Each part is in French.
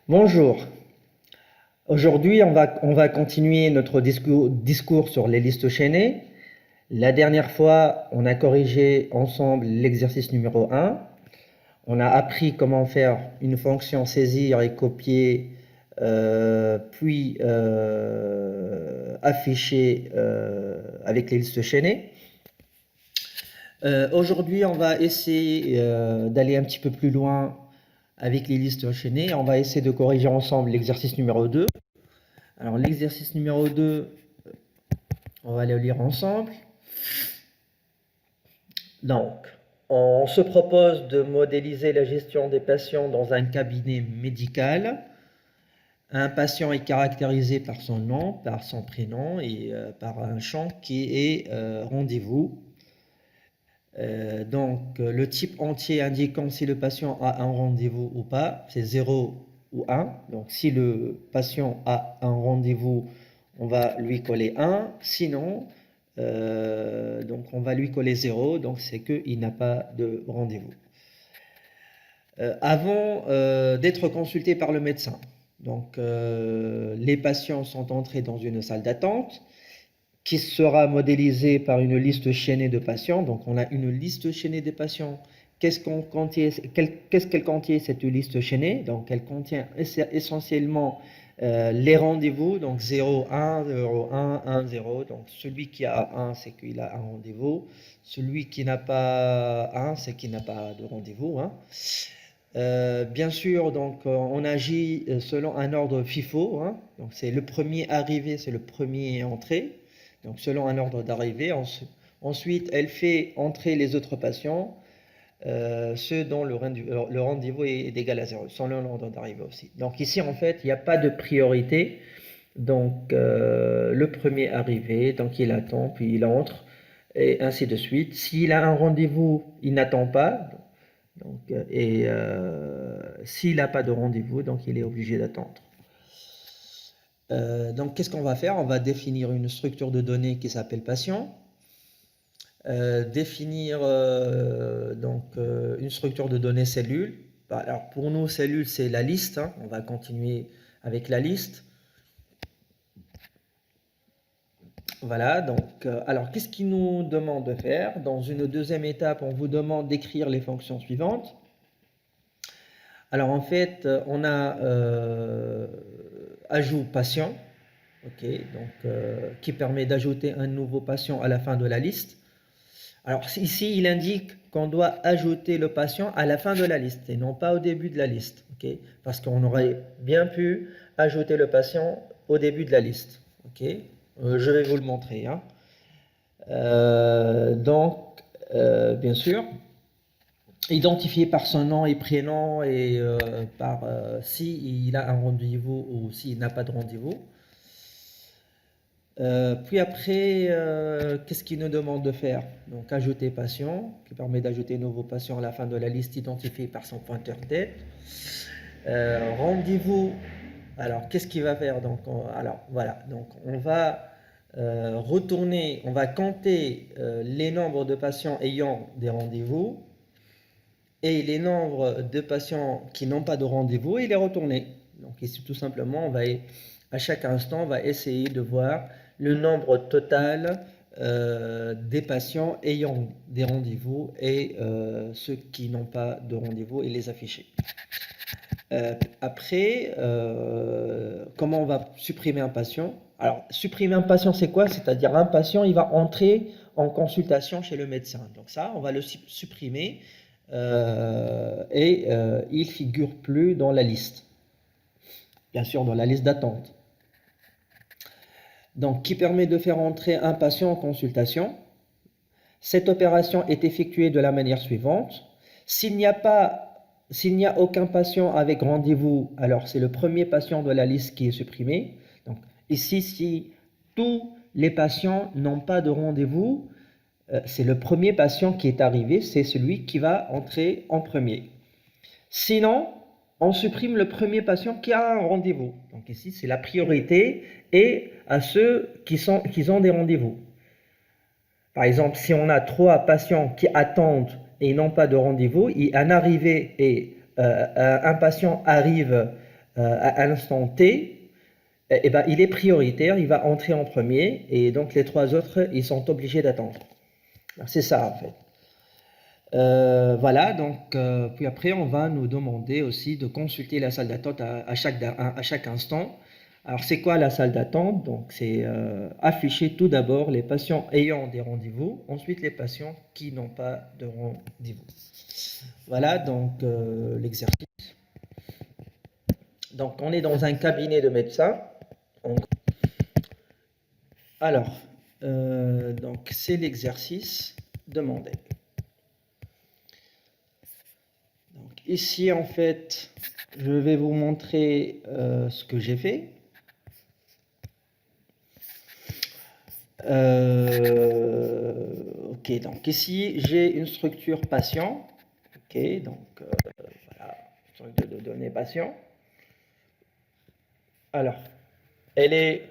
Bonjour. Aujourd'hui, on va continuer notre discours sur les listes chaînées. La dernière fois, on a corrigé ensemble l'exercice numéro 1. On a appris comment faire une fonction saisir et copier, puis afficher avec les listes chaînées. Aujourd'hui, on va essayer d'aller un petit peu plus loin avec les listes chaînées. On va essayer de corriger ensemble l'exercice numéro 2. Alors l'exercice numéro 2, on va le lire ensemble. Donc, on se propose de modéliser la gestion des patients dans un cabinet médical. Un patient est caractérisé par son nom, par son prénom et par un champ qui est rendez-vous. Donc, le type entier indiquant si le patient a un rendez-vous ou pas, c'est 0 ou 1. Donc, si le patient a un rendez-vous, on va lui coller 1. Sinon, donc on va lui coller 0. Donc, c'est qu'il n'a pas de rendez-vous. Avant d'être consulté par le médecin, donc les patients sont entrés dans une salle d'attente qui sera modélisée par une liste chaînée de patients. Donc, on a une liste chaînée de patients. Qu'est-ce qu'elle contient cette liste chaînée? Donc, elle contient essentiellement les rendez-vous, donc 0, 1, 0, 1, 1, 0. Donc, celui qui a 1, c'est qu'il a un rendez-vous. Celui qui n'a pas 1, c'est qu'il n'a pas de rendez-vous, hein. Bien sûr, donc on agit selon un ordre FIFO, hein. Donc, c'est le premier arrivé, c'est le premier entré. Donc, selon un ordre d'arrivée. Ensuite, elle fait entrer les autres patients, ceux dont le rendez-vous est égal à 0, selon l'ordre d'arrivée aussi. Donc, ici, en fait, il n'y a pas de priorité. Donc, le premier arrivé, donc il attend, puis il entre, et ainsi de suite. S'il a un rendez-vous, il n'attend pas. Donc, s'il n'a pas de rendez-vous, donc il est obligé d'attendre. Donc, qu'est-ce qu'on va faire? On va définir une structure de données qui s'appelle patient. Définir une structure de données cellules. Alors, pour nous, cellules, c'est la liste, hein. On va continuer avec la liste. Voilà, donc, alors, qu'est-ce qu'il nous demande de faire? Dans une deuxième étape, on vous demande d'écrire les fonctions suivantes. Alors, en fait, on a ajout patient, ok, donc, qui permet d'ajouter un nouveau patient à la fin de la liste. Alors ici, il indique qu'on doit ajouter le patient à la fin de la liste et non pas au début de la liste, ok, parce qu'on aurait bien pu ajouter le patient au début de la liste, ok. Je vais vous le montrer, hein. Donc, bien sûr, identifié par son nom et prénom et par s'il a un rendez-vous ou s'il n'a pas de rendez-vous. Puis après, qu'est-ce qu'il nous demande de faire? Donc, ajouter patient, qui permet d'ajouter un nouveau patient à la fin de la liste identifiée par son pointeur tête. Rendez-vous, alors qu'est-ce qu'il va faire? Donc, alors voilà, donc on va retourner, on va compter les nombres de patients ayant des rendez-vous et les nombres de patients qui n'ont pas de rendez-vous et les retourner. Donc ici, tout simplement, à chaque instant, on va essayer de voir le nombre total des patients ayant des rendez-vous et ceux qui n'ont pas de rendez-vous et les afficher. Après, comment on va supprimer un patient? Alors, supprimer un patient, c'est quoi? C'est-à-dire un patient, il va entrer en consultation chez le médecin. Donc ça, on va le supprimer et il ne figure plus dans la liste. Bien sûr, dans la liste d'attente. Donc, qui permet de faire entrer un patient en consultation. Cette opération est effectuée de la manière suivante. S'il n'y a aucun patient avec rendez-vous, alors c'est le premier patient de la liste qui est supprimé. Donc, ici, si tous les patients n'ont pas de rendez-vous, c'est le premier patient qui est arrivé, c'est celui qui va entrer en premier. Sinon, on supprime le premier patient qui a un rendez-vous. Donc ici, c'est la priorité et à ceux qui ont des rendez-vous. Par exemple, si on a 3 patients qui attendent et n'ont pas de rendez-vous, un patient arrive à l'instant T, eh ben, il est prioritaire, il va entrer en premier, et donc les trois autres, ils sont obligés d'attendre. C'est ça, en fait. Voilà, donc, puis après, on va nous demander aussi de consulter la salle d'attente à chaque instant. Alors, c'est quoi la salle d'attente? Donc, c'est afficher tout d'abord les patients ayant des rendez-vous, ensuite les patients qui n'ont pas de rendez-vous. Voilà, donc, l'exercice. Donc, on est dans un cabinet de médecin. Alors, donc, c'est l'exercice demandé. Donc, ici, en fait, je vais vous montrer ce que j'ai fait. Ok, donc ici, j'ai une structure patient. Ok, donc voilà, structure de données patient. Alors, elle est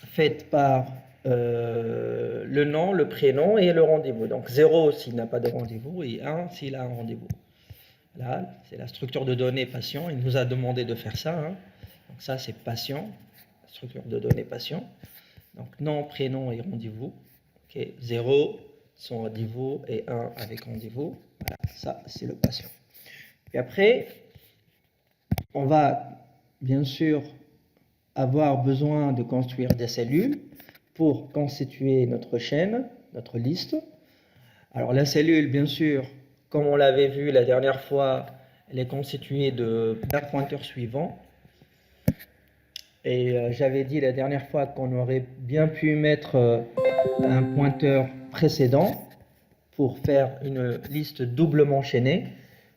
faite par le nom, le prénom et le rendez-vous. Donc 0 s'il n'a pas de rendez-vous et 1 s'il a un rendez-vous. Là, c'est la structure de données patient. Il nous a demandé de faire ça. Hein. Donc ça, c'est patient, structure de données patient. Donc nom, prénom et rendez-vous. Okay. 0 sans rendez-vous et 1 avec rendez-vous. Voilà, ça, c'est le patient. Et après, on va bien sûr avoir besoin de construire des cellules pour constituer notre chaîne, notre liste. Alors la cellule, bien sûr, comme on l'avait vu la dernière fois, elle est constituée d'un pointeur suivant. Et j'avais dit la dernière fois qu'on aurait bien pu mettre un pointeur précédent pour faire une liste doublement chaînée.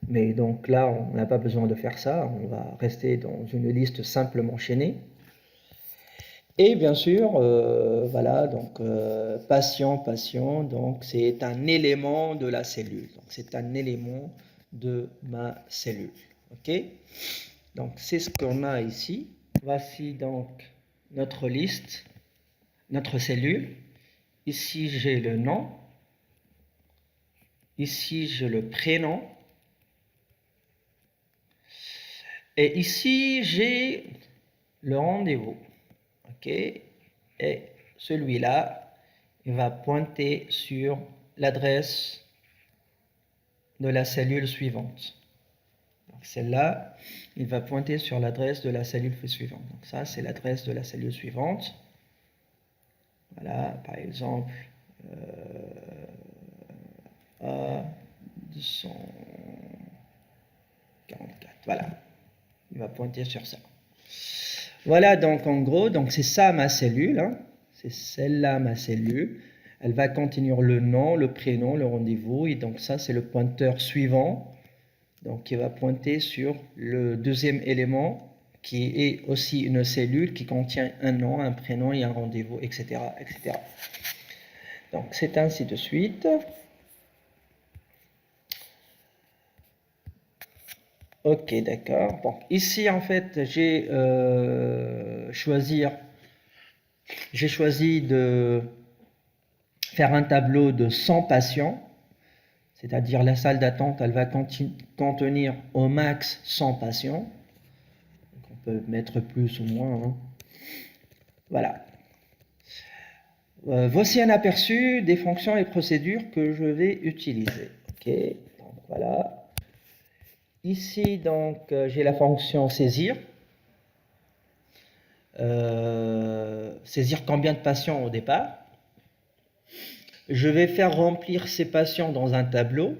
Mais donc là, on n'a pas besoin de faire ça. On va rester dans une liste simplement chaînée. Et bien sûr, voilà, donc patient, donc c'est un élément de la cellule. Donc c'est un élément de ma cellule. Ok? Donc c'est ce qu'on a ici. Voici donc notre liste, notre cellule. Ici j'ai le nom. Ici j'ai le prénom. Et ici j'ai le rendez-vous. Ok? Et celui-là, il va pointer sur l'adresse de la cellule suivante. Donc celle-là, il va pointer sur l'adresse de la cellule suivante. Donc ça, c'est l'adresse de la cellule suivante. Voilà, par exemple, A244. Voilà, il va pointer sur ça. Voilà, donc en gros, donc c'est ça ma cellule. Hein. C'est celle-là ma cellule. Elle va contenir le nom, le prénom, le rendez-vous. Et donc ça, c'est le pointeur suivant. Donc qui va pointer sur le deuxième élément qui est aussi une cellule qui contient un nom, un prénom et un rendez-vous, etc., etc. Donc c'est ainsi de suite. Ok, d'accord. Bon, ici en fait j'ai choisi de faire un tableau de 100 patients, c'est-à-dire la salle d'attente, elle va contenir au max 100 patients. Donc on peut mettre plus ou moins. Hein. Voilà. Voici un aperçu des fonctions et procédures que je vais utiliser. Ok, donc voilà. Ici, donc, j'ai la fonction saisir. Saisir combien de patients au départ. Je vais faire remplir ces patients dans un tableau,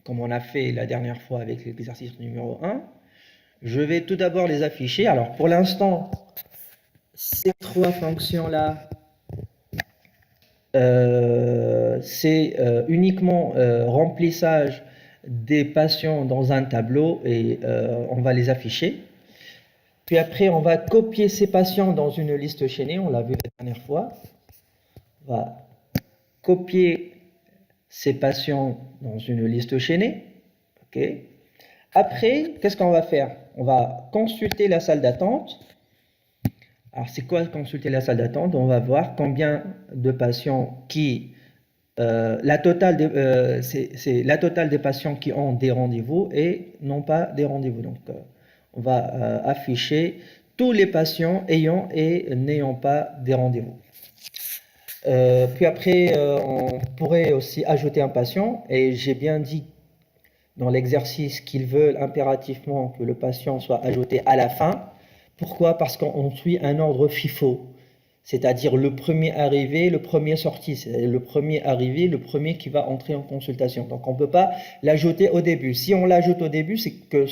comme on a fait la dernière fois avec l'exercice numéro 1. Je vais tout d'abord les afficher. Alors, pour l'instant, ces trois fonctions-là, c'est uniquement remplissage des patients dans un tableau et on va les afficher. Puis après, on va copier ces patients dans une liste chaînée, on l'a vu la dernière fois. On va copier ces patients dans une liste chaînée. Okay. Après, qu'est-ce qu'on va faire? On va consulter la salle d'attente. Alors, c'est quoi consulter la salle d'attente? On va voir combien de patients qui... c'est la totale des patients qui ont des rendez-vous et non pas des rendez-vous. Donc, on va afficher tous les patients ayant et n'ayant pas des rendez-vous. Puis après, on pourrait aussi ajouter un patient, et j'ai bien dit dans l'exercice qu'ils veulent impérativement que le patient soit ajouté à la fin. Pourquoi? Parce qu'on suit un ordre FIFO, c'est-à-dire le premier arrivé, le premier sorti. C'est le premier arrivé, le premier qui va entrer en consultation. Donc on ne peut pas l'ajouter au début. Si on l'ajoute au début, c'est que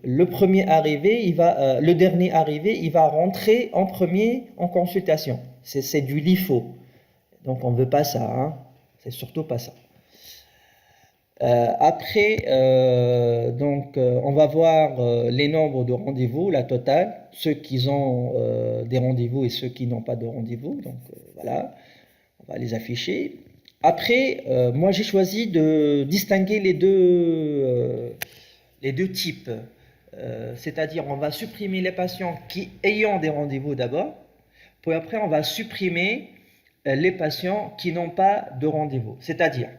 le premier arrivé, le dernier arrivé, il va rentrer en premier en consultation. C'est du LIFO. Donc on ne veut pas ça, hein. C'est surtout pas ça. Après, on va voir les nombres de rendez-vous, la totale, ceux qui ont des rendez-vous et ceux qui n'ont pas de rendez-vous. Donc voilà, on va les afficher. Après, moi j'ai choisi de distinguer les deux types. C'est-à-dire, on va supprimer les patients qui ayant des rendez-vous d'abord, puis après on va supprimer les patients qui n'ont pas de rendez-vous. C'est-à-dire,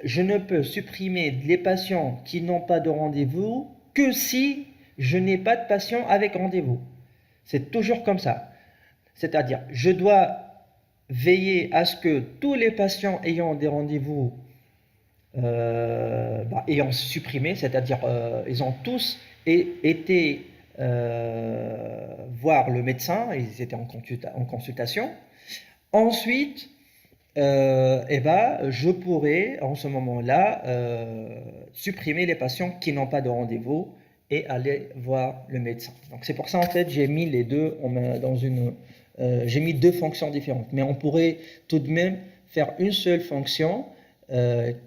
je ne peux supprimer les patients qui n'ont pas de rendez-vous que si je n'ai pas de patient avec rendez-vous. C'est toujours comme ça. C'est-à-dire, je dois veiller à ce que tous les patients ayant des rendez-vous ayant supprimé, c'est-à-dire ils ont tous été voir le médecin, ils étaient en consultation. Ensuite, je pourrais en ce moment-là supprimer les patients qui n'ont pas de rendez-vous et aller voir le médecin. Donc c'est pour ça en fait j'ai mis les deux j'ai mis deux fonctions différentes, mais on pourrait tout de même faire une seule fonction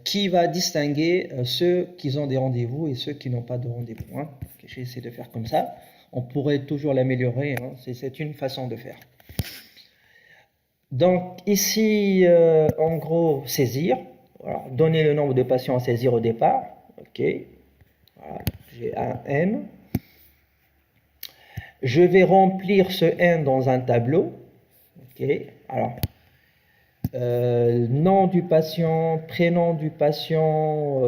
qui va distinguer ceux qui ont des rendez-vous et ceux qui n'ont pas de rendez-vous. Hein. J'essaie de faire comme ça. On pourrait toujours l'améliorer. Hein. C'est une façon de faire. Donc ici, en gros, saisir. Voilà. Donner le nombre de patients à saisir au départ. OK. Voilà. J'ai un N. Je vais remplir ce N dans un tableau. OK. Alors, nom du patient, prénom du patient,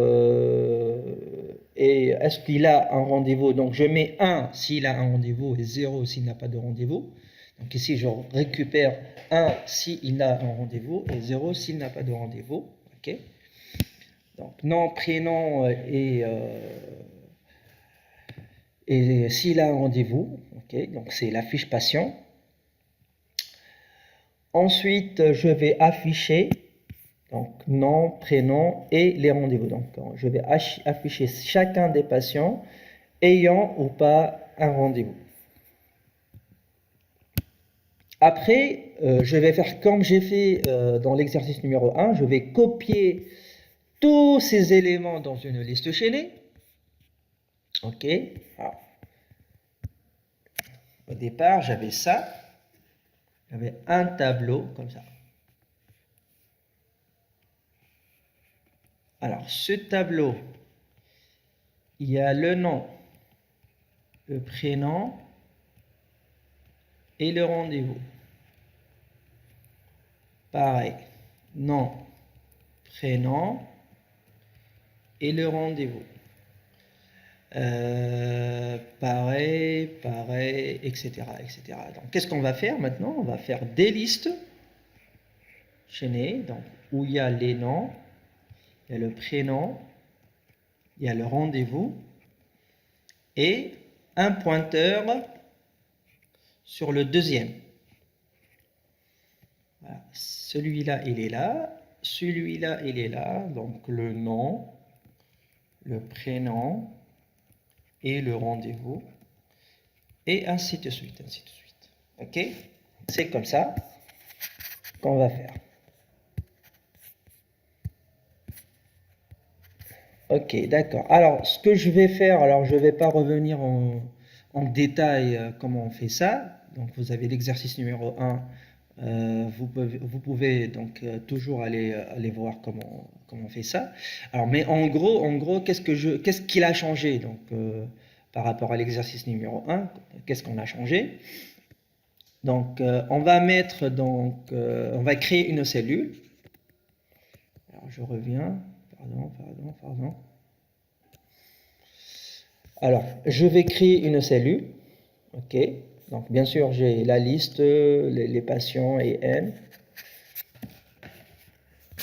et est-ce qu'il a un rendez-vous? Donc je mets 1 s'il a un rendez-vous et 0 s'il n'a pas de rendez-vous. Donc ici, je récupère 1 s'il a un rendez-vous et 0 s'il n'a pas de rendez-vous. OK. Donc nom, prénom et s'il a un rendez-vous. OK. Donc c'est la fiche patient. Ensuite, je vais afficher donc nom, prénom et les rendez-vous. Donc je vais afficher chacun des patients ayant ou pas un rendez-vous. Après, je vais faire comme j'ai fait dans l'exercice numéro 1, je vais copier tous ces éléments dans une liste chaînée. OK. Alors, au départ, j'avais ça. J'avais un tableau comme ça. Alors, ce tableau, il y a le nom, le prénom et le rendez-vous. Pareil, nom, prénom et le rendez-vous. Pareil, etc., etc. Donc, qu'est-ce qu'on va faire maintenant? On va faire des listes chaînées, donc, où il y a les noms, il y a le prénom, il y a le rendez-vous et un pointeur sur le deuxième. Voilà. Celui-là, il est là. Celui-là, il est là. Donc, le nom, le prénom et le rendez-vous. Et ainsi de suite, ainsi de suite. OK? C'est comme ça qu'on va faire. Ok, d'accord. Alors, ce que je vais faire, alors je ne vais pas revenir en détail comment on fait ça. Donc, vous avez l'exercice numéro 1. Vous pouvez donc toujours aller voir comment on fait ça. Alors, mais en gros, qu'est-ce qu'il a changé donc par rapport à l'exercice numéro 1? Qu'est-ce qu'on a changé? Donc, on va créer une cellule. Alors, je reviens. Pardon. Alors, je vais créer une cellule. OK. Donc, bien sûr, j'ai la liste, les patients et N.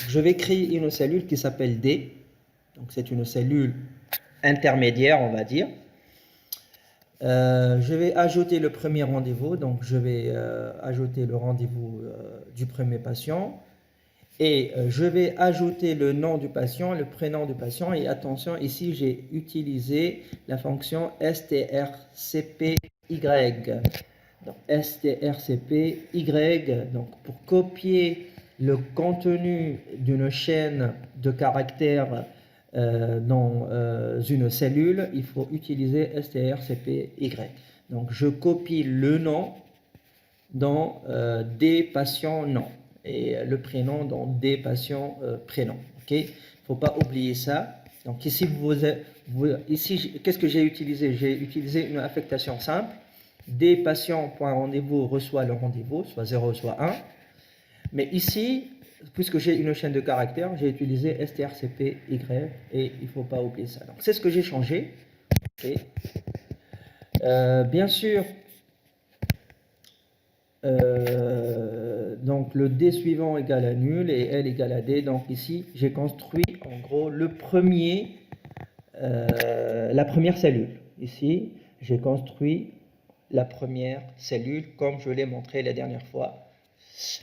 Je vais créer une cellule qui s'appelle D. Donc, c'est une cellule intermédiaire, on va dire. Je vais ajouter le premier rendez-vous. Donc, je vais ajouter le rendez-vous du premier patient. Et je vais ajouter le nom du patient, le prénom du patient. Et attention, ici, j'ai utilisé la fonction strcpy. Donc, strcpy, donc pour copier le contenu d'une chaîne de caractères dans une cellule, il faut utiliser strcpy. Donc, je copie le nom dans des patients noms et le prénom dans des patients prénoms. Ok, il ne faut pas oublier ça. Donc ici, ici qu'est-ce que j'ai utilisé? J'ai utilisé une affectation simple. Des patients.rendez-vous reçoit le rendez-vous, soit 0, soit 1. Mais ici, puisque j'ai une chaîne de caractères, j'ai utilisé strcpy et il ne faut pas oublier ça. Donc c'est ce que j'ai changé. Okay. Bien sûr, donc le D suivant égale à nul et L égale à D. Donc ici, j'ai construit en gros la première cellule. Ici, j'ai construit la première cellule comme je l'ai montré la dernière fois.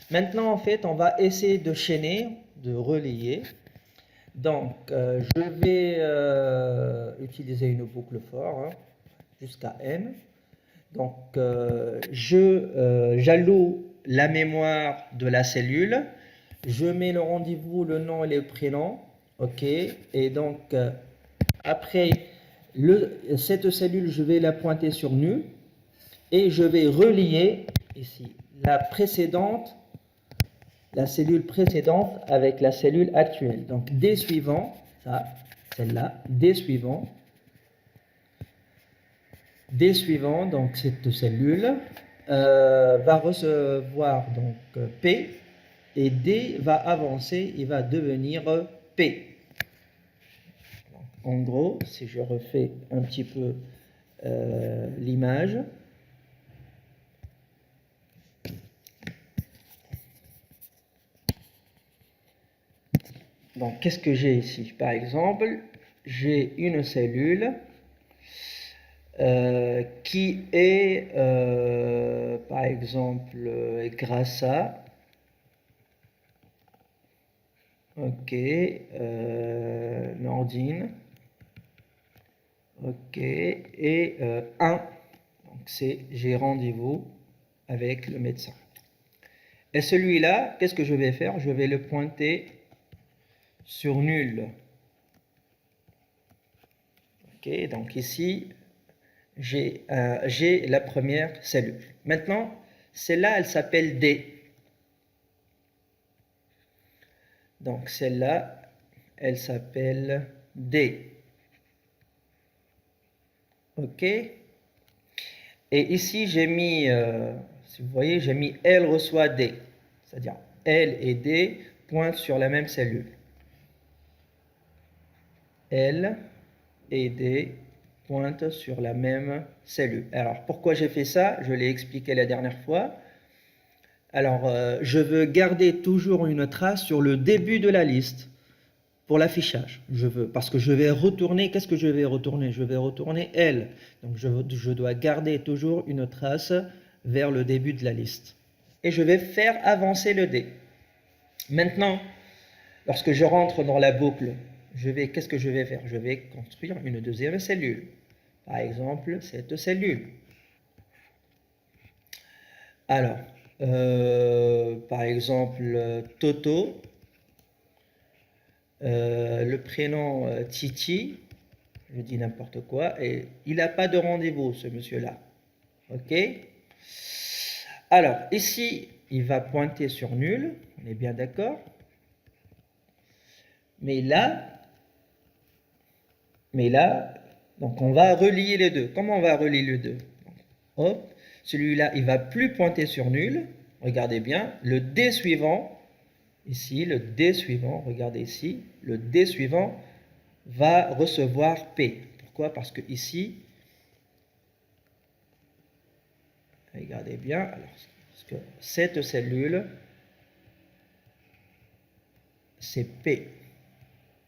Maintenant, en fait, on va essayer de chaîner, de relier. Donc, je vais utiliser une boucle for jusqu'à N. Donc, j'alloue la mémoire de la cellule, je mets le rendez-vous, le nom et le prénom, ok, et donc après cette cellule, je vais la pointer sur nul et je vais relier ici la cellule précédente avec la cellule actuelle. Donc, D suivant, ça, celle-là, D suivant. D suivant, donc cette cellule, va recevoir donc P et D va avancer, il va devenir P. En gros, si je refais un petit peu l'image, donc qu'est-ce que j'ai ici? Par exemple, j'ai une cellule qui est, par exemple, grâce à, ok, Nordine, ok, et 1, donc c'est j'ai rendez-vous avec le médecin. Et celui-là, qu'est-ce que je vais faire? Je vais le pointer sur nul. Ok, donc ici, j'ai la première cellule. Maintenant, celle-là, elle s'appelle D. Donc celle-là, elle s'appelle D. Ok. Et ici, j'ai mis, si vous voyez, j'ai mis L reçoit D. C'est-à-dire L et D pointent sur la même cellule. L et D pointent sur la même cellule. Alors, pourquoi j'ai fait ça? Je l'ai expliqué la dernière fois. Alors, je veux garder toujours une trace sur le début de la liste pour l'affichage. Parce que je vais retourner, qu'est-ce que je vais retourner? Je vais retourner L. Donc, je dois garder toujours une trace vers le début de la liste. Et je vais faire avancer le D. Maintenant, lorsque je rentre dans la boucle, qu'est-ce que je vais faire? Je vais construire une deuxième cellule. Par exemple, cette cellule. Alors, par exemple, Toto, le prénom Titi, je dis n'importe quoi, et il n'a pas de rendez-vous, ce monsieur-là. Ok? Alors, ici, il va pointer sur nul, on est bien d'accord. Mais là, donc on va relier les deux. Comment on va relier les deux? Hop, celui-là, il va plus pointer sur nul. Regardez bien, le D suivant, ici, le D suivant, regardez ici, le D suivant va recevoir P. Pourquoi? Parce que ici, regardez bien, alors, parce que cette cellule, c'est P.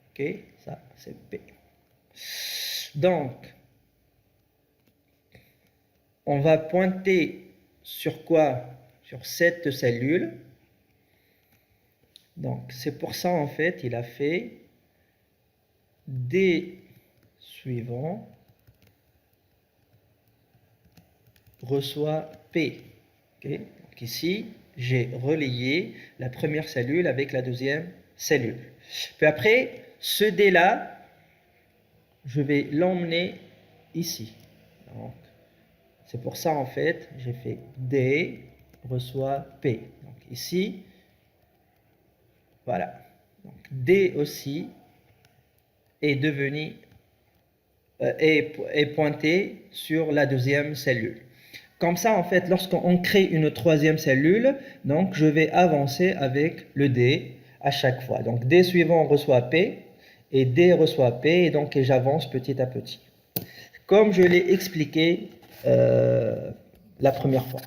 Ok, ça c'est P. Donc, on va pointer sur quoi? Sur cette cellule. Donc, c'est pour ça, en fait, il a fait D suivant reçoit P. Okay? Donc ici, j'ai relayé la première cellule avec la deuxième cellule. Puis après, ce D-là, je vais l'emmener ici. C'est pour ça, en fait, j'ai fait D reçoit P. Donc ici, voilà. Donc, D aussi est devenu est pointé sur la deuxième cellule. Comme ça, en fait, lorsqu'on crée une troisième cellule, donc je vais avancer avec le D à chaque fois. Donc D suivant reçoit P et D reçoit P et donc j'avance petit à petit. Comme je l'ai expliqué la première fois.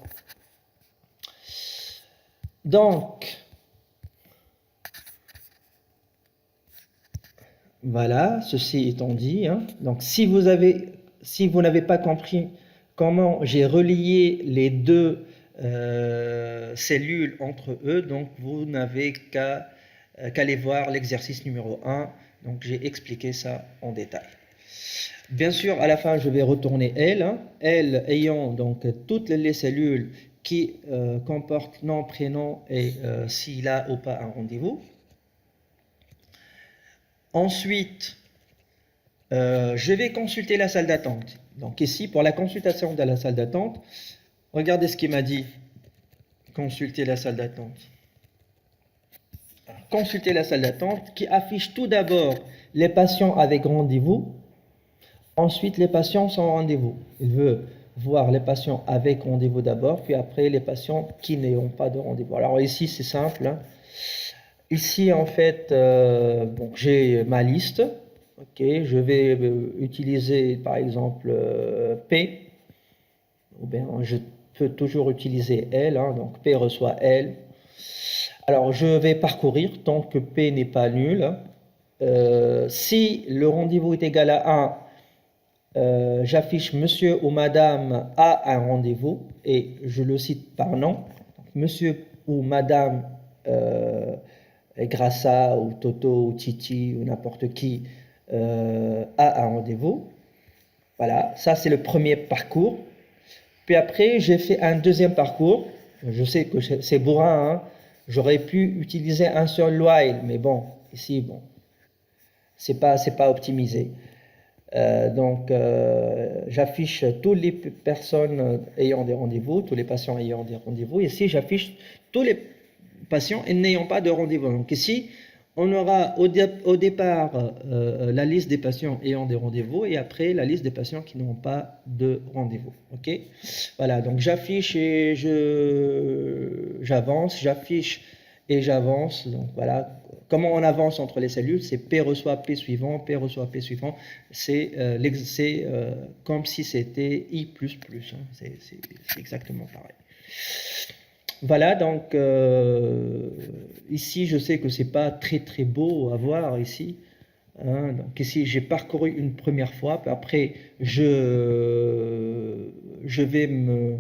Donc, voilà, ceci étant dit, hein, donc si vous n'avez pas compris comment j'ai relié les deux cellules entre eux, donc vous n'avez qu'à aller voir l'exercice numéro 1, donc j'ai expliqué ça en détail. Bien sûr, à la fin, je vais retourner L, hein, L ayant donc toutes les cellules qui comportent nom, prénom et s'il a ou pas un rendez-vous. Ensuite, je vais consulter la salle d'attente. Donc ici, pour la consultation de la salle d'attente, regardez ce qu'il m'a dit. Consulter la salle d'attente. Consulter la salle d'attente qui affiche tout d'abord les patients avec rendez-vous. Ensuite, les patients sans rendez-vous. Il veut voir les patients avec rendez-vous d'abord, puis après les patients qui n'ont pas de rendez-vous. Alors ici, c'est simple. Hein. Ici, en fait, bon, j'ai ma liste. Okay, je vais utiliser par exemple P, ou bien je peux toujours utiliser L, hein, donc P reçoit L. Alors je vais parcourir tant que P n'est pas nul. Si le rendez-vous est égal à 1, j'affiche monsieur ou madame a un rendez-vous et je le cite par nom. Donc, monsieur ou madame Grassa ou Toto ou Titi ou n'importe qui a un rendez-vous. Voilà, ça c'est le premier parcours. Puis après, j'ai fait un deuxième parcours. Je sais que c'est bourrin, hein. J'aurais pu utiliser un seul while, mais bon, ici, bon, c'est pas optimisé. Donc, j'affiche toutes les personnes ayant des rendez-vous, tous les patients ayant des rendez-vous. Ici, j'affiche tous les patients n'ayant pas de rendez-vous. Donc ici, on aura au départ la liste des patients ayant des rendez-vous et après la liste des patients qui n'ont pas de rendez-vous. Ok, voilà, donc j'affiche et j'avance, j'affiche et j'avance. Donc voilà, comment on avance entre les cellules, c'est P reçoit P suivant, P reçoit P suivant. C'est comme si c'était I++. Hein. C'est exactement pareil. Voilà, donc ici je sais que c'est pas très très beau à voir ici. Hein, donc ici j'ai parcouru une première fois, puis après je vais me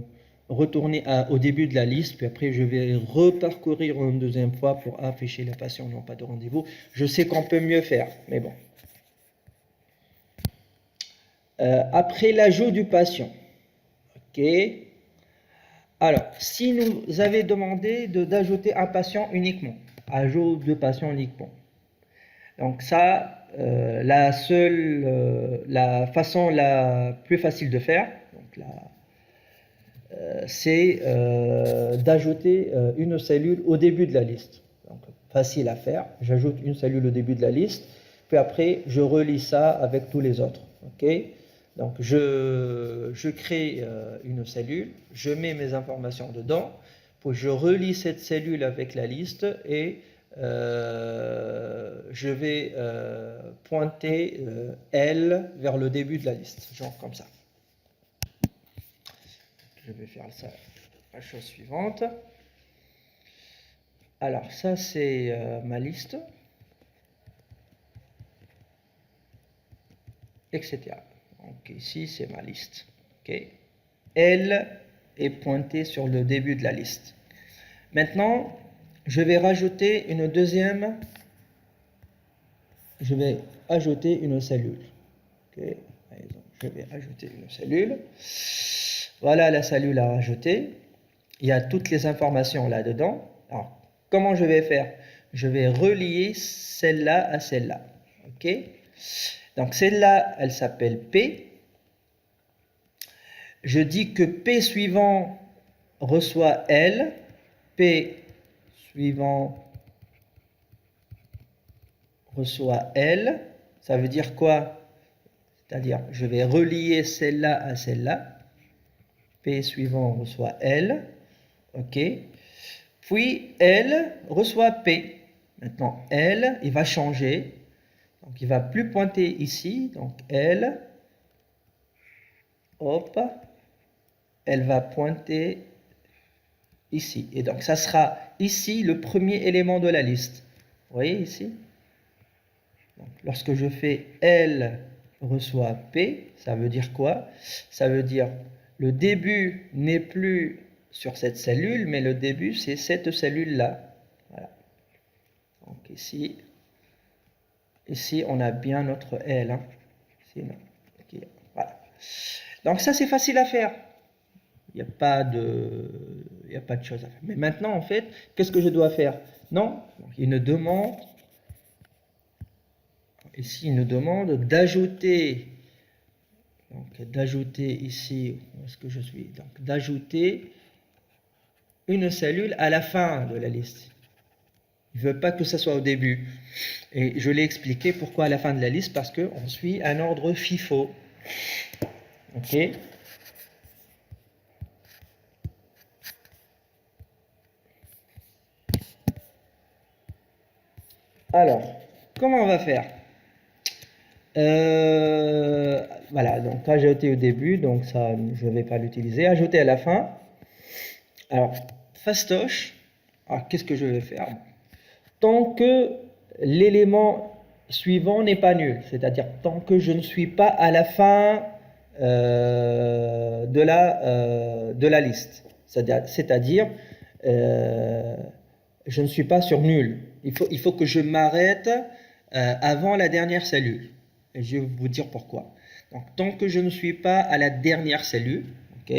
retourner au début de la liste, puis après je vais reparcourir une deuxième fois pour afficher les patients n'ont pas de rendez-vous. Je sais qu'on peut mieux faire, mais bon. Après l'ajout du patient, ok. Alors, si nous avez demandé d'ajouter un patient uniquement, ajout de patient uniquement. Donc ça, la façon la plus facile de faire, c'est d'ajouter une cellule au début de la liste. Donc, facile à faire. J'ajoute une cellule au début de la liste, puis après, je relie ça avec tous les autres. Okay. Donc, je crée une cellule, je mets mes informations dedans, puis je relie cette cellule avec la liste et je vais pointer L vers le début de la liste, genre comme ça. Je vais faire ça, la chose suivante. Alors ça c'est ma liste, etc. Donc ici c'est ma liste. Okay. L est pointé sur le début de la liste. Maintenant, je vais rajouter une deuxième. Je vais ajouter une cellule. Okay. Je vais ajouter une cellule. Voilà la cellule à rajouter. Il y a toutes les informations là-dedans. Alors, comment je vais faire? Je vais relier celle-là à celle-là. Ok? Donc celle-là, elle s'appelle P. Je dis que P suivant reçoit L. P suivant reçoit L. Ça veut dire quoi? C'est-à-dire, je vais relier celle-là à celle-là. P suivant reçoit L. Ok. Puis L reçoit P. Maintenant, L, il va changer. Donc, il ne va plus pointer ici. Donc, L, hop, elle va pointer ici. Et donc, ça sera ici le premier élément de la liste. Vous voyez ici? Donc, lorsque je fais L reçoit P, ça veut dire quoi? Ça veut dire le début n'est plus sur cette cellule, mais le début, c'est cette cellule-là. Voilà. Donc, ici, on a bien notre L. Hein. Ici, non. Okay. Voilà. Donc, ça, c'est facile à faire. Il n'y a pas de chose à faire. Mais maintenant, en fait, qu'est-ce que je dois faire? Non, il nous demande, ici, il nous demande d'ajouter, ici, où est-ce que je suis? Donc, d'ajouter une cellule à la fin de la liste. Il ne veut pas que ça soit au début. Et je l'ai expliqué pourquoi à la fin de la liste, parce qu'on suit un ordre FIFO. Ok? Alors, comment on va faire? Voilà, donc ajouter au début, donc ça, je ne vais pas l'utiliser. Ajouter à la fin. Alors, fastoche. Alors, qu'est-ce que je vais faire? Tant que l'élément suivant n'est pas nul, c'est-à-dire tant que je ne suis pas à la fin de la liste, c'est-à-dire je ne suis pas sur nul. Il faut que je m'arrête avant la dernière cellule. Et je vais vous dire pourquoi. Donc, tant que je ne suis pas à la dernière cellule, ok.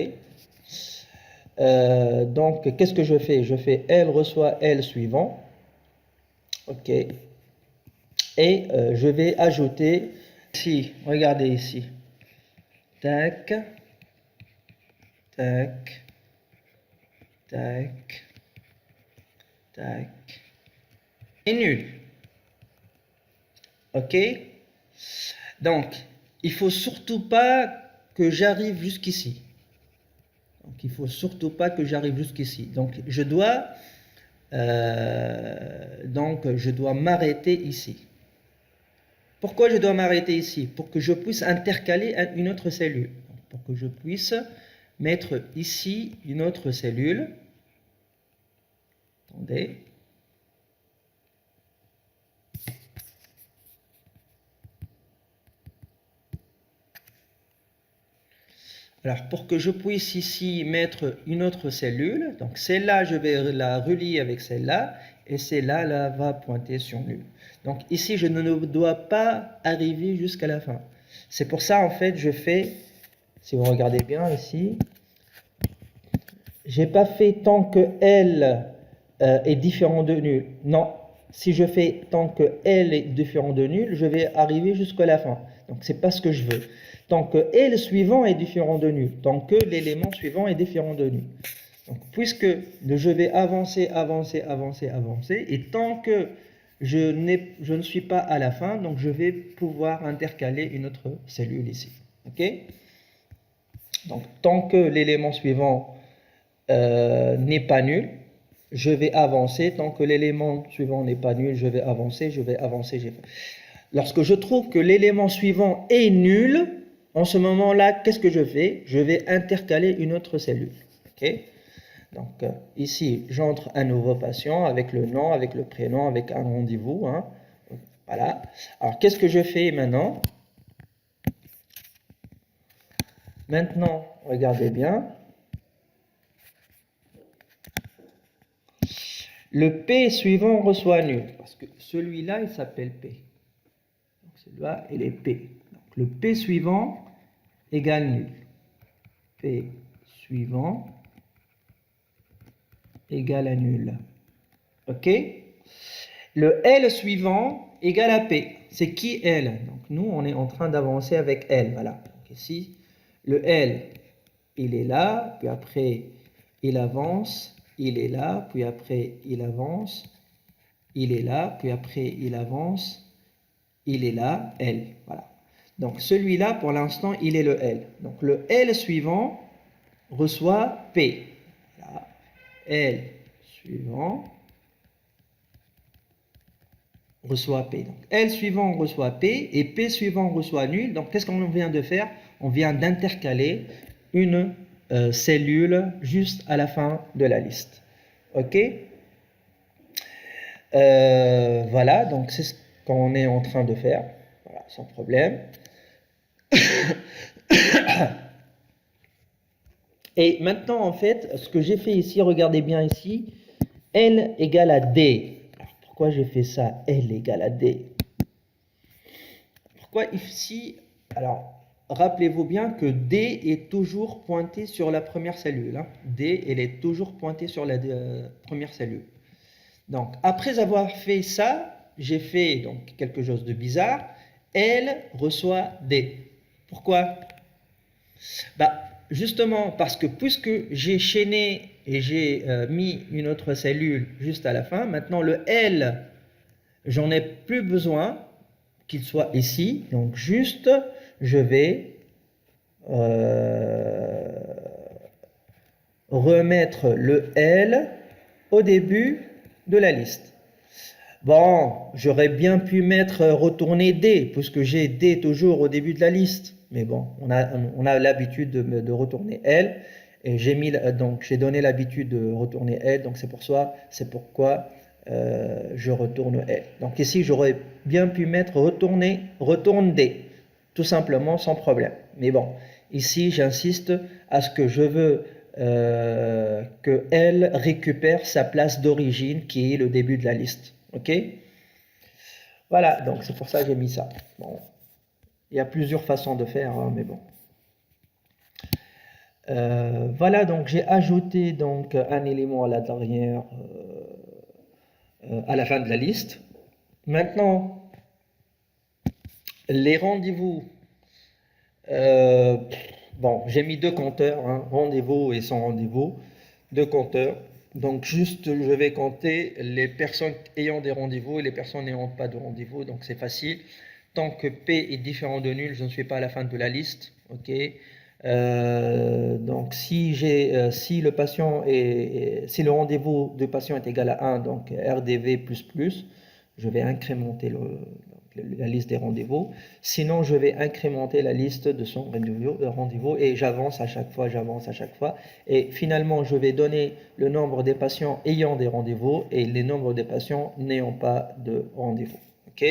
Donc, qu'est-ce que je fais? Je fais L reçoit L suivant. Ok. Et je vais ajouter ici, regardez ici. Tac, tac, tac, tac. Et nul. Ok. Donc, il ne faut surtout pas que j'arrive jusqu'ici. Donc, il ne faut surtout pas que j'arrive jusqu'ici. Donc, je dois m'arrêter ici. Pourquoi je dois m'arrêter ici? Pour que je puisse intercaler une autre cellule. Pour que je puisse mettre ici une autre cellule. Attendez. Alors, pour que je puisse ici mettre une autre cellule, donc celle-là, je vais la relier avec celle-là, et celle-là là, va pointer sur nul. Donc ici, je ne dois pas arriver jusqu'à la fin. C'est pour ça, en fait, je fais, si vous regardez bien ici, j'ai pas fait tant que L est différent de nul. Non, si je fais tant que L est différent de nul, je vais arriver jusqu'à la fin. Donc c'est pas ce que je veux. Tant que L suivant est différent de nul, tant que l'élément suivant est différent de nul. Donc puisque je vais avancer, et tant que je ne suis pas à la fin, donc je vais pouvoir intercaler une autre cellule ici. Ok? Donc tant que l'élément suivant n'est pas nul, je vais avancer. Tant que l'élément suivant n'est pas nul, je vais avancer, je vais avancer. Lorsque je trouve que l'élément suivant est nul, en ce moment-là, qu'est-ce que je fais? Je vais intercaler une autre cellule. Ok. Donc ici, j'entre un nouveau patient avec le nom, avec le prénom, avec un rendez-vous. Hein. Voilà. Alors, qu'est-ce que je fais maintenant? Maintenant, regardez bien. Le P suivant reçoit nul, parce que celui-là, il s'appelle P. Donc celui-là, il est P. Donc le P suivant égale nul. P suivant égale à nul. OK? Le L suivant égale à P. C'est qui L? Donc nous, on est en train d'avancer avec L. Voilà. Donc ici, le L, il est là, puis après, il avance, il est là, puis après, il avance, il est là, puis après, il avance, il est là, L. Voilà. Donc celui-là, pour l'instant, il est le L. Donc le L suivant reçoit P. Voilà. L suivant reçoit P. Donc L suivant reçoit P et P suivant reçoit nul. Donc qu'est-ce qu'on vient de faire? On vient d'intercaler une cellule juste à la fin de la liste. OK? Voilà, donc c'est ce qu'on est en train de faire. Voilà, sans problème. Et maintenant, en fait, ce que j'ai fait ici, regardez bien ici, L égale à D. Alors, pourquoi j'ai fait ça? L égale à D. Pourquoi ici? Alors, rappelez-vous bien que D est toujours pointé sur la première cellule. Hein. D, elle est toujours pointée sur la première cellule. Donc, après avoir fait ça, j'ai fait donc quelque chose de bizarre. L reçoit D. Pourquoi? Bah, justement, parce que puisque j'ai chaîné et j'ai mis une autre cellule juste à la fin, maintenant le L, j'en ai plus besoin qu'il soit ici. Donc juste, je vais remettre le L au début de la liste. Bon, j'aurais bien pu mettre retourner D, puisque j'ai D toujours au début de la liste. Mais bon, on a l'habitude de retourner L, et j'ai donné l'habitude de retourner L, donc c'est pourquoi je retourne L. Donc ici, j'aurais bien pu mettre retourne D, tout simplement sans problème. Mais bon, ici, j'insiste à ce que je veux que L récupère sa place d'origine, qui est le début de la liste. OK? Voilà, donc c'est pour ça que j'ai mis ça. Bon, il y a plusieurs façons de faire, hein, mais bon. Voilà, donc j'ai ajouté donc un élément à l'intérieur à la fin de la liste. Maintenant, les rendez-vous. Bon, j'ai mis deux compteurs, hein, rendez-vous et sans rendez-vous, deux compteurs. Donc juste, je vais compter les personnes ayant des rendez-vous et les personnes n'ayant pas de rendez-vous. Donc c'est facile. Tant que P est différent de nul, je ne suis pas à la fin de la liste. Ok. Donc si le patient si le rendez-vous du patient est égal à 1, donc RDV++, je vais incrémenter la liste des rendez-vous. Sinon, je vais incrémenter la liste de son rendez-vous et j'avance à chaque fois, j'avance à chaque fois. Et finalement, je vais donner le nombre des patients ayant des rendez-vous et les nombres des patients n'ayant pas de rendez-vous. OK?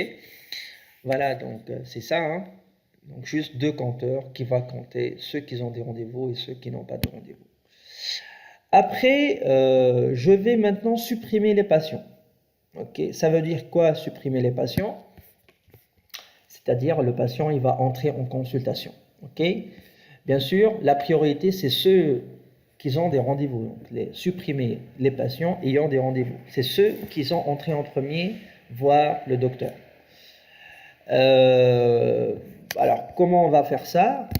Voilà, donc c'est ça. Hein? Donc juste deux compteurs qui vont compter ceux qui ont des rendez-vous et ceux qui n'ont pas de rendez-vous. Après, je vais maintenant supprimer les patients. OK? Ça veut dire quoi supprimer les patients? C'est-à-dire le patient il va entrer en consultation. OK? Bien sûr, la priorité c'est ceux qui ont des rendez-vous. Donc supprimer les patients ayant des rendez-vous. C'est ceux qui sont entrés en premier voir le docteur. Alors, comment on va faire ça?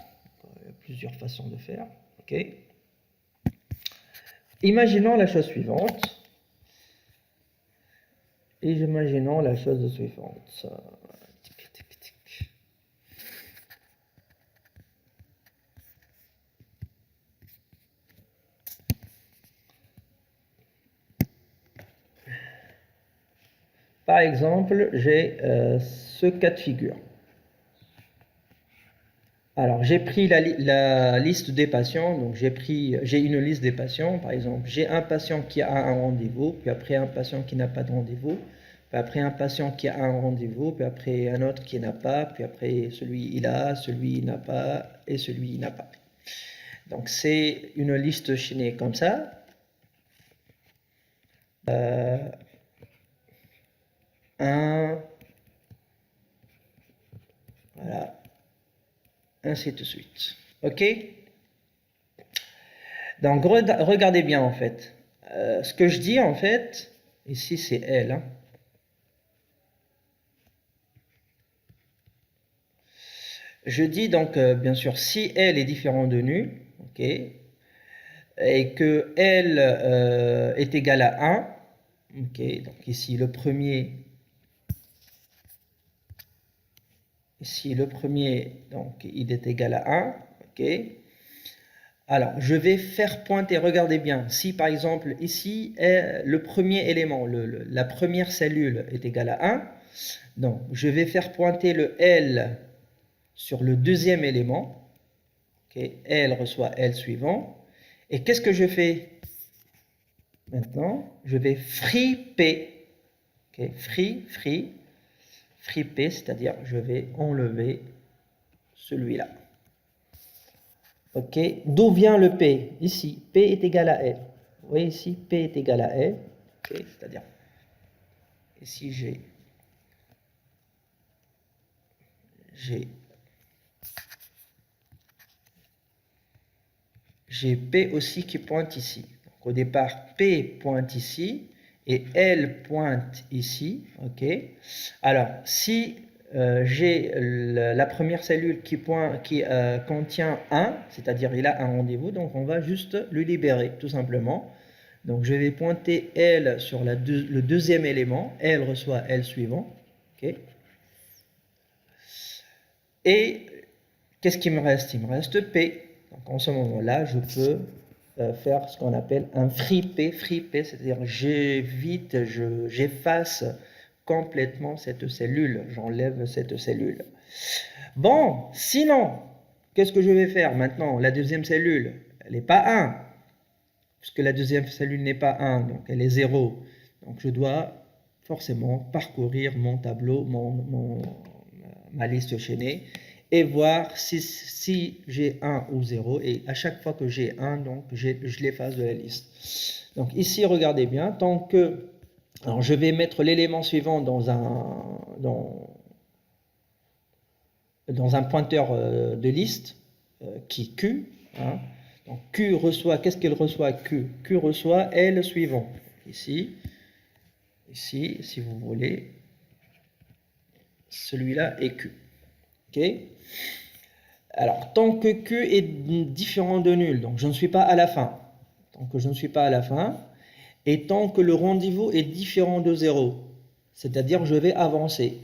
Il y a plusieurs façons de faire. OK? Imaginons la chose suivante. Et imaginons la chose suivante. Par exemple, j'ai ce cas de figure. Alors, j'ai pris la liste des patients, donc j'ai une liste des patients, par exemple, j'ai un patient qui a un rendez-vous, puis après un patient qui n'a pas de rendez-vous, puis après un patient qui a un rendez-vous, puis après un autre qui n'a pas, puis après celui il a, celui il n'a pas, et celui il n'a pas. Donc, c'est une liste chaînée comme ça. Un, voilà, ainsi de suite. OK? Donc, regardez bien, en fait. Ce que je dis, en fait, ici, c'est elle. Hein. Je dis donc, bien sûr, si L est différent de nul, ok, et que L est égal à 1, ok, donc ici le premier, donc il est égal à 1, ok. Alors, je vais faire pointer, regardez bien, si par exemple ici, le premier élément, la première cellule est égale à 1, donc je vais faire pointer le L sur le deuxième élément, okay, L reçoit L suivant, et qu'est-ce que je fais maintenant? Je vais free P, okay, free P, c'est-à-dire je vais enlever celui-là. Ok, d'où vient le P? Ici, P est égal à L. Vous voyez ici, P est égal à L, okay, c'est-à-dire ici j'ai P aussi qui pointe ici. Donc, au départ, P pointe ici et L pointe ici. Ok. Alors, si j'ai la première cellule qui contient 1, c'est-à-dire il a un rendez-vous, donc on va juste le libérer, tout simplement. Donc, je vais pointer L sur le deuxième élément. L reçoit L suivant. Ok. Et qu'est-ce qu'il me reste? Il me reste P. Donc en ce moment-là, je peux faire ce qu'on appelle un free P, c'est-à-dire j'efface complètement cette cellule, j'enlève cette cellule. Bon, sinon, qu'est-ce que je vais faire maintenant? La deuxième cellule, elle n'est pas 1, puisque la deuxième cellule n'est pas 1, donc elle est 0. Donc je dois forcément parcourir mon tableau, ma liste chaînée, et voir si j'ai 1 ou 0. Et à chaque fois que j'ai 1, donc je l'efface de la liste. Donc ici, regardez bien, tant que... Alors je vais mettre l'élément suivant dans un pointeur de liste qui est Q. Hein. Donc Q reçoit, qu'est-ce qu'elle reçoit Q? Q reçoit L suivant. Ici, si vous voulez, celui-là est Q. Ok. Alors, tant que Q est différent de nul, donc je ne suis pas à la fin, tant que je ne suis pas à la fin, et tant que le rendez-vous est différent de 0, c'est-à-dire je vais avancer.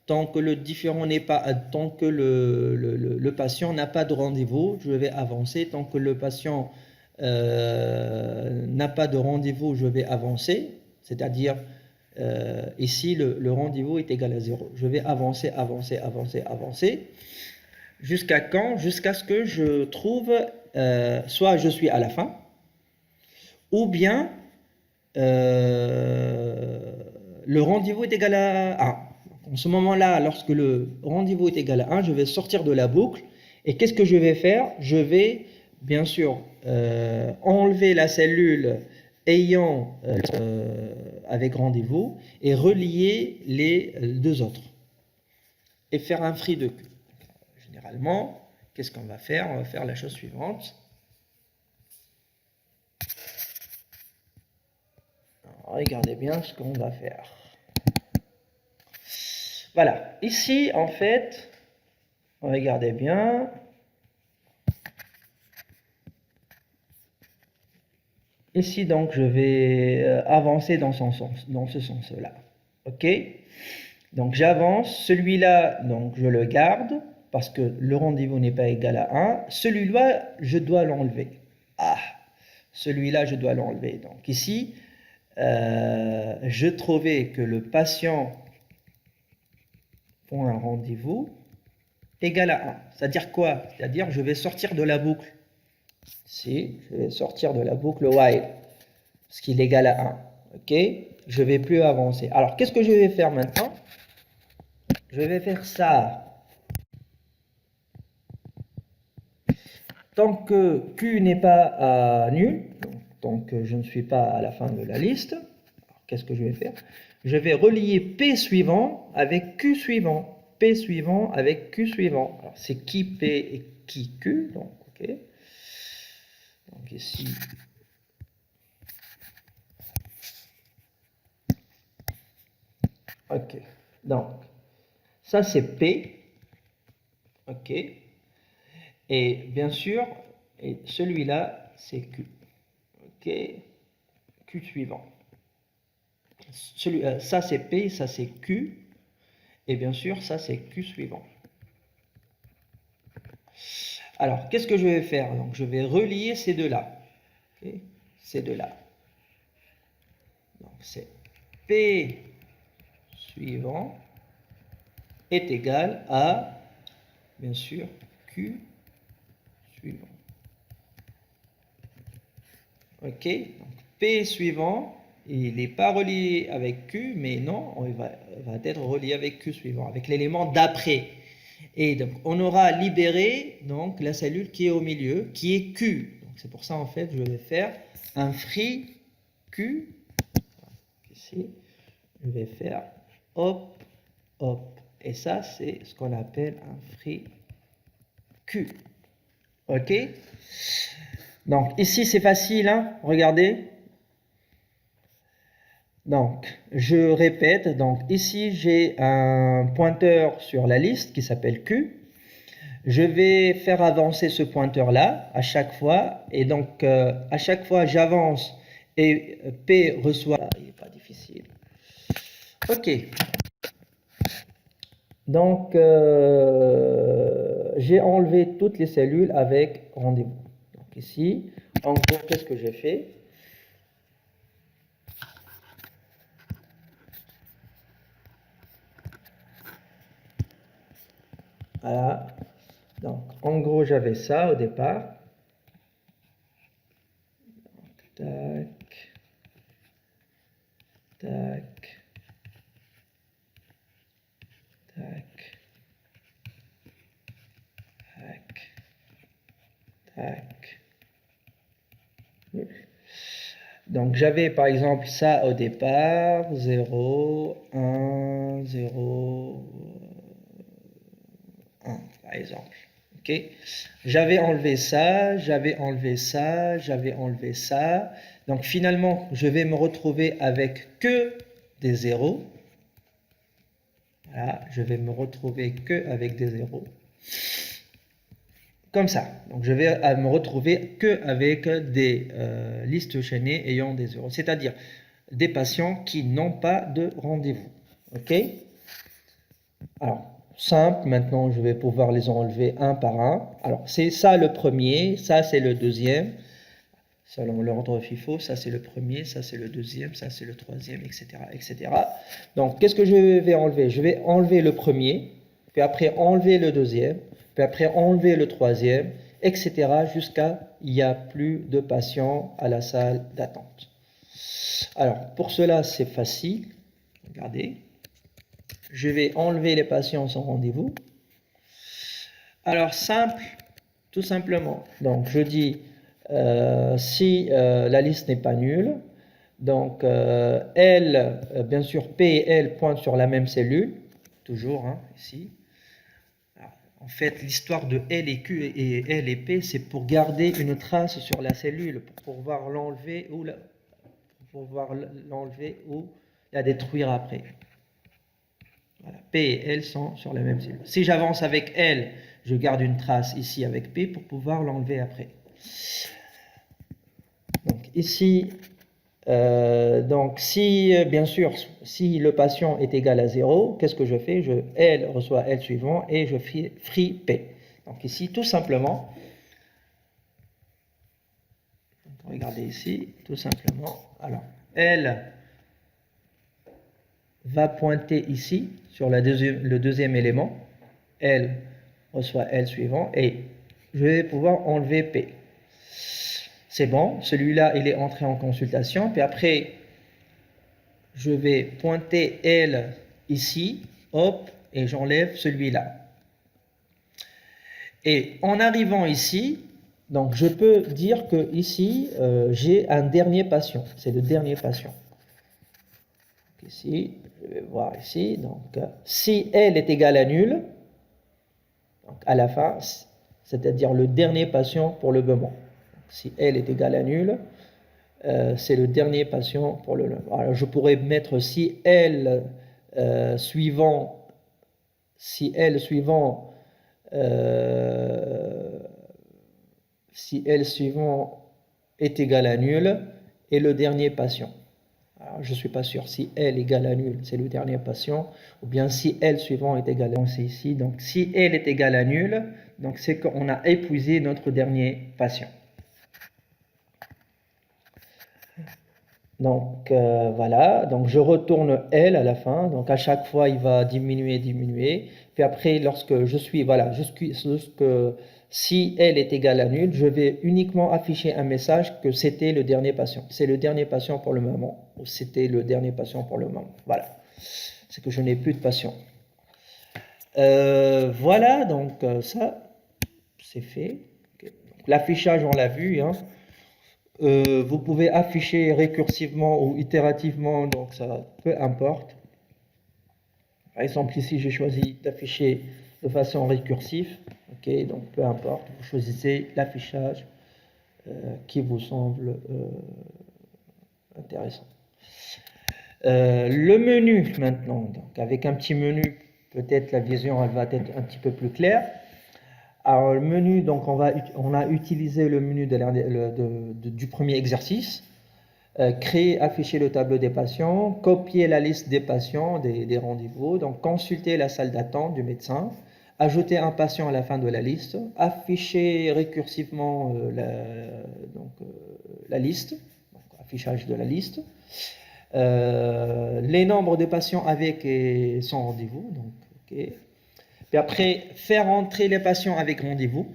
Tant que le différent n'est pas, tant que le patient n'a pas de rendez-vous, je vais avancer. Tant que le patient n'a pas de rendez-vous, je vais avancer. C'est-à-dire, ici, le rendez-vous est égal à 0. Je vais avancer, avancer, avancer, avancer. Jusqu'à quand? Jusqu'à ce que je trouve, soit je suis à la fin, ou bien le rendez-vous est égal à 1. En ce moment-là, lorsque le rendez-vous est égal à 1, je vais sortir de la boucle. Et qu'est-ce que je vais faire? Je vais, bien sûr, enlever la cellule ayant avec rendez-vous et relier les deux autres. Et faire un free de Q. Généralement, qu'est-ce qu'on va faire? On va faire la chose suivante. Alors, regardez bien ce qu'on va faire. Voilà, ici, en fait, regardez bien. Ici, donc, je vais avancer dans ce sens-là. OK? Donc, j'avance. Celui-là, donc, je le garde parce que le rendez-vous n'est pas égal à 1. Celui-là, je dois l'enlever. Ah, celui-là, je dois l'enlever. Donc, ici, je trouvais que le patient pour un rendez-vous égale à 1. C'est-à-dire quoi? C'est-à-dire je vais sortir de la boucle. Ici, je vais sortir de la boucle while, parce qu'il est égal à 1. Ok? Je ne vais plus avancer. Alors, qu'est-ce que je vais faire maintenant? Je vais faire ça. Tant que Q n'est pas nul, tant que je ne suis pas à la fin de la liste, qu'est-ce que je vais faire? Je vais relier P suivant avec Q suivant. P suivant avec Q suivant. Alors, c'est qui P et qui Q. Donc, ok. Donc, ici. Ok. Donc, ça, c'est P. Ok. Et bien sûr, et celui-là, c'est Q. Ok. Q suivant. Ça, c'est P, ça, c'est Q. Et bien sûr, ça, c'est Q suivant. Alors, qu'est-ce que je vais faire? Donc, je vais relier ces deux-là. Okay. Ces deux-là. Donc, c'est P suivant est égal à, bien sûr, Q suivant. Ok? Donc, P suivant, il n'est pas relié avec Q, mais non, il va être relié avec Q suivant, avec l'élément d'après. Et donc, on aura libéré donc, la cellule qui est au milieu, qui est Q. C'est pour ça, en fait, je vais faire un free Q. Ici, je vais faire hop, hop. Et ça, c'est ce qu'on appelle un free Q. OK? Donc, ici, c'est facile, hein? Regardez. Donc, je répète. Donc, ici, j'ai un pointeur sur la liste qui s'appelle Q. Je vais faire avancer ce pointeur-là à chaque fois. Et donc, à chaque fois, j'avance et P reçoit... Il n'est pas difficile. OK. Donc, j'ai enlevé toutes les cellules avec rendez-vous. Donc, ici, en gros, qu'est-ce que j'ai fait? Voilà. Donc, en gros, j'avais ça au départ. Tac, tac, tac, tac, tac. Donc, j'avais par exemple ça au départ, 0, 1, 0, 1, par exemple. Ok. J'avais enlevé ça, j'avais enlevé ça, j'avais enlevé ça. Donc finalement, je vais me retrouver avec que des zéros. Voilà, je vais me retrouver que avec des zéros. Comme ça. Donc je vais me retrouver que avec des listes chaînées ayant des zéros. C'est-à-dire des patients qui n'ont pas de rendez-vous. Ok? Alors, simple, maintenant je vais pouvoir les enlever un par un. Alors, c'est ça le premier, ça c'est le deuxième. Selon l'ordre FIFO, ça c'est le premier, ça c'est le deuxième, ça c'est le troisième, etc., etc. Donc, qu'est-ce que je vais enlever? Je vais enlever le premier, puis après enlever le deuxième, puis après enlever le troisième, etc., jusqu'à il n'y a plus de patients à la salle d'attente. Alors, pour cela, c'est facile. Regardez. Je vais enlever les patients sans rendez-vous. Alors, simple, tout simplement. Donc, je dis, si la liste n'est pas nulle, donc L, bien sûr, P et L pointent sur la même cellule, toujours, hein, ici. Alors, en fait, l'histoire de L et Q et L et P, c'est pour garder une trace sur la cellule, pour pouvoir l'enlever ou la détruire après. Voilà. P et L sont sur la même cellule. Si j'avance avec L, je garde une trace ici avec P pour pouvoir l'enlever après. Donc ici, donc si bien sûr, si le patient est égal à 0, qu'est-ce que je fais? L reçoit L suivant et je fais free P. Donc ici, tout simplement, regardez ici, tout simplement, alors elle va pointer ici, sur le deuxième élément. L reçoit L suivant, et je vais pouvoir enlever P. C'est bon, celui-là, il est entré en consultation, puis après, je vais pointer L ici, hop, et j'enlève celui-là. Et en arrivant ici, donc je peux dire que ici, j'ai un dernier patient, c'est le dernier patient. Ici, je vais voir ici, donc si L est égal à nul, donc à la fin, c'est-à-dire le dernier patient pour le moment. Si L est égal à nul, c'est le dernier patient pour le moment. Alors je pourrais mettre si L suivant, si L suivant, si L suivant est égal à nul et le dernier patient. Alors, je ne suis pas sûr si L égale à nul, c'est le dernier patient, ou bien si L suivant est égal à nul, c'est ici. Donc, si L est égal à nul, donc c'est qu'on a épuisé notre dernier patient. Donc, voilà. Donc, je retourne L à la fin. Donc, à chaque fois, il va diminuer, diminuer. Puis après, lorsque je suis, voilà, si L est égal à nul, je vais uniquement afficher un message que c'était le dernier patient. C'est le dernier patient pour le moment. Ou c'était le dernier patient pour le moment. Voilà. C'est que je n'ai plus de patient. Voilà, donc ça, c'est fait. Okay. L'affichage, on l'a vu. Hein. Vous pouvez afficher récursivement ou itérativement, donc ça, peu importe. Par exemple, ici, j'ai choisi d'afficher de façon récursive. Ok, donc peu importe, vous choisissez l'affichage qui vous semble intéressant. Le menu maintenant, donc avec un petit menu, peut-être la vision elle va être un petit peu plus claire. Alors le menu, donc on a utilisé le menu du premier exercice. Créer, afficher le tableau des patients, copier la liste des patients, des rendez-vous, donc consulter la salle d'attente du médecin, ajouter un patient à la fin de la liste, afficher récursivement la liste, donc affichage de la liste, les nombres de patients avec et sans rendez-vous, donc ok. Puis après, faire entrer les patients avec rendez-vous,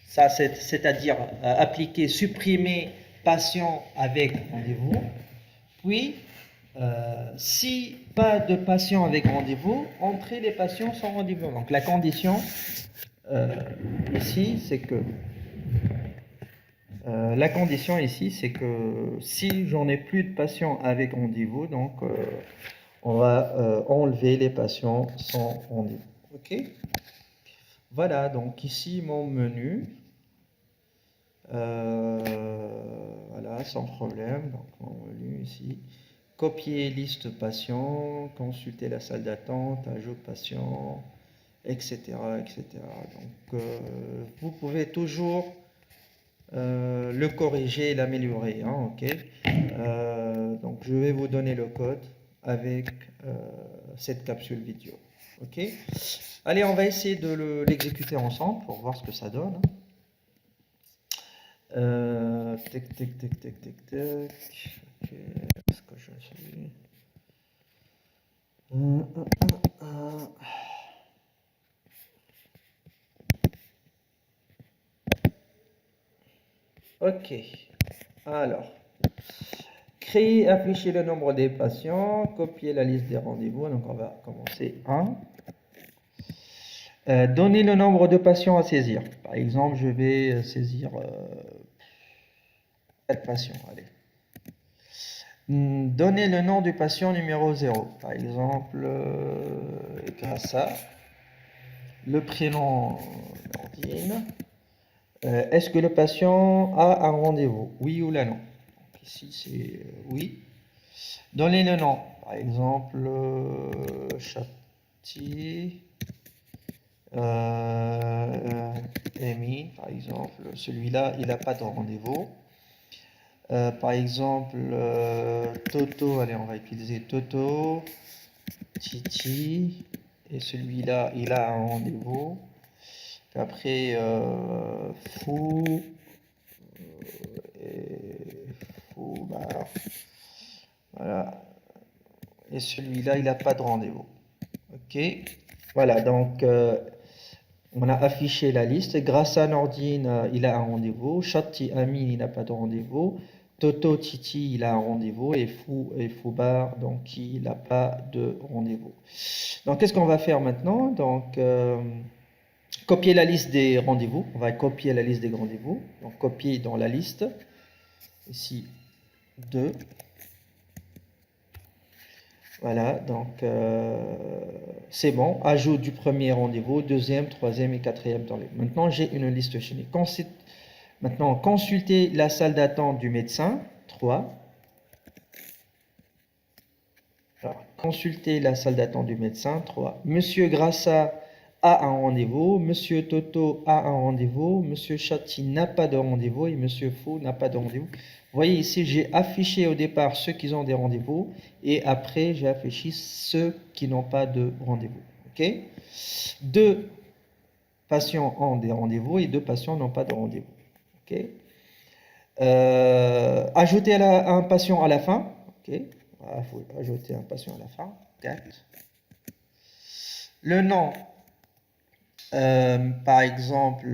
ça c'est-à-dire appliquer, supprimer patient avec rendez-vous. Puis, si pas de patient avec rendez-vous, entrer les patients sans rendez-vous. Donc la condition ici, c'est que si j'en ai plus de patients avec rendez-vous, donc on va enlever les patients sans rendez-vous. Ok. Voilà, donc ici mon menu. Voilà, sans problème. Donc mon menu ici. Copier liste patient, consulter la salle d'attente, ajout patient, etc. etc. Donc vous pouvez toujours le corriger et l'améliorer. Hein, ok. Donc je vais vous donner le code avec cette capsule vidéo. Ok. Allez, on va essayer de l'exécuter ensemble pour voir ce que ça donne. Tac, tac, tac, tac, tac, tac. Ok. Est-ce que je suis... Ok. Alors, créer, afficher le nombre des patients, copier la liste des rendez-vous. Donc, on va commencer 1. Donner le nombre de patients à saisir. Par exemple, je vais saisir 4 patients. Allez. Donner le nom du patient numéro 0. Par exemple, grâce à le prénom Nordine. Est-ce que le patient a un rendez-vous? Oui ou là non? Donc ici, c'est oui. Donner le nom. Par exemple, Chati, Amy, par exemple. Celui-là, il n'a pas de rendez-vous. Par exemple, Toto, allez, on va utiliser Toto, Titi, et celui-là, il a un rendez-vous. Puis après, Fou, et Fou, bah, et celui-là, il n'a pas de rendez-vous. OK. Voilà, donc on a affiché la liste. Grâce à Nordine, il a un rendez-vous. Chatti Amin, il n'a pas de rendez-vous. Toto Titi, il a un rendez-vous. Et Foubar, donc il n'a pas de rendez-vous. Donc qu'est-ce qu'on va faire maintenant? Donc copier la liste des rendez-vous. On va copier la liste des rendez-vous. Donc copier dans la liste. Ici, 2. Voilà, donc c'est bon. Ajout du premier rendez-vous, deuxième, troisième et quatrième dans les. Maintenant, j'ai une liste chaînée. Maintenant, consulter la salle d'attente du médecin, 3. Alors, consulter la salle d'attente du médecin, 3. Monsieur Grassa a un rendez-vous, Monsieur Toto a un rendez-vous, Monsieur Chatti n'a pas de rendez-vous et Monsieur Fou n'a pas de rendez-vous. Vous voyez ici, j'ai affiché au départ ceux qui ont des rendez-vous et après j'ai affiché ceux qui n'ont pas de rendez-vous. Ok? 2 patients ont des rendez-vous et 2 patients n'ont pas de rendez-vous. Ok? Ajouter un patient à la fin. Ok? Il faut ajouter un patient à la fin. 4. Le nom, par exemple,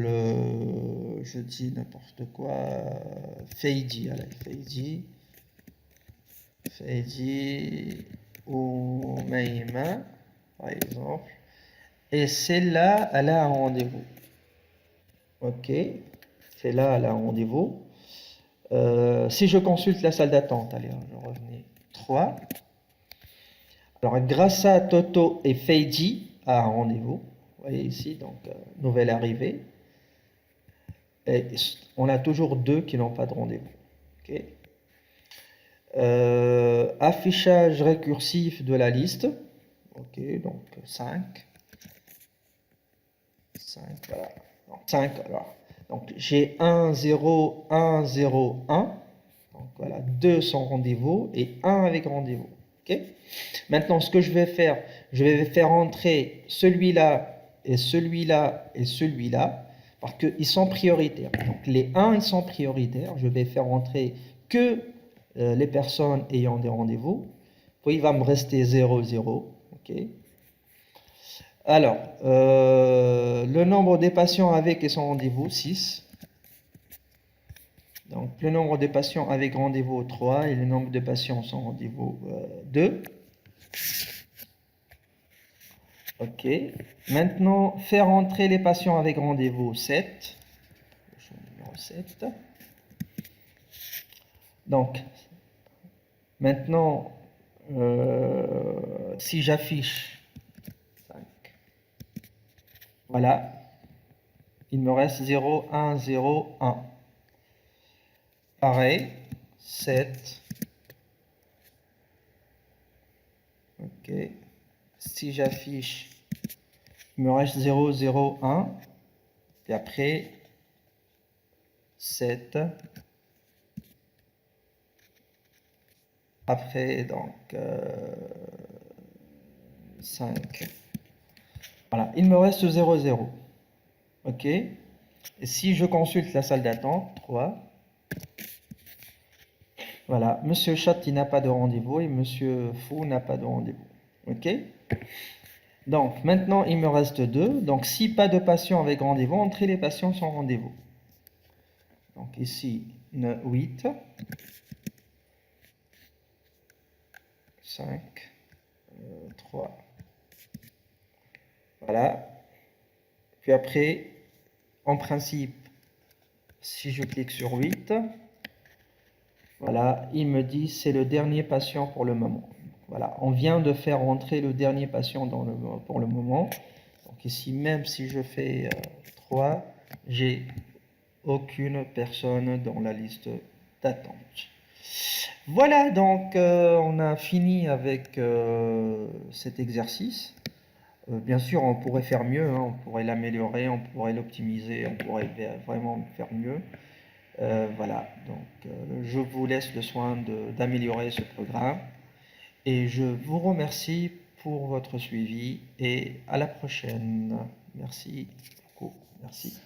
je dis n'importe quoi, Feidi, allez, Feidi ou Maïma, par exemple. Et celle-là, elle a un rendez-vous. Ok, celle-là, elle a un rendez-vous. Si je consulte la salle d'attente, allez, je revenais 3. Alors, grâce à Toto et Feidi a un rendez-vous. Vous voyez ici, donc, nouvelle arrivée. Et on a toujours 2 qui n'ont pas de rendez-vous. Ok. Affichage récursif de la liste. Ok, donc 5. 5, voilà. Donc, 5, alors. Donc j'ai 1, 0, 1, 0, 1. Donc voilà, 2 sans rendez-vous et 1 avec rendez-vous. Ok. Maintenant, ce que je vais faire entrer celui-là et celui-là et celui-là parce qu'ils sont prioritaires. Donc les 1, ils sont prioritaires. Je vais faire entrer que les personnes ayant des rendez-vous. Puis il va me rester 0, 0. Ok. Alors, le nombre des patients avec et sans rendez-vous, 6. Donc, le nombre de patients avec rendez-vous, 3. Et le nombre de patients sans rendez-vous, 2. Ok. Maintenant, faire entrer les patients avec rendez-vous, 7. Numéro 7. Donc, maintenant, si j'affiche 5, voilà, il me reste 0, 1, 0, 1. Pareil, 7. Ok. Si j'affiche, il me reste 0, 0, 1. Et après, 7. Après, donc, 5. Voilà, il me reste 0, 0. Ok. Et si je consulte la salle d'attente, 3. Voilà, Monsieur Chat, il n'a pas de rendez-vous et Monsieur Fou n'a pas de rendez-vous. Ok. Donc, maintenant, il me reste 2. Donc, si pas de patient avec rendez-vous, entrez les patients sans rendez-vous. Donc, ici, 8. 5. 3. Voilà. Puis après, en principe, si je clique sur 8, voilà, il me dit c'est le dernier patient pour le moment. Voilà, on vient de faire rentrer le dernier patient pour le moment. Donc ici, même si je fais 3, j'ai aucune personne dans la liste d'attente. Voilà, donc on a fini avec cet exercice. Bien sûr, on pourrait faire mieux, hein, on pourrait l'améliorer, on pourrait l'optimiser, on pourrait vraiment faire mieux. Voilà, donc je vous laisse le soin d'améliorer ce programme et je vous remercie pour votre suivi et à la prochaine. Merci beaucoup. Merci.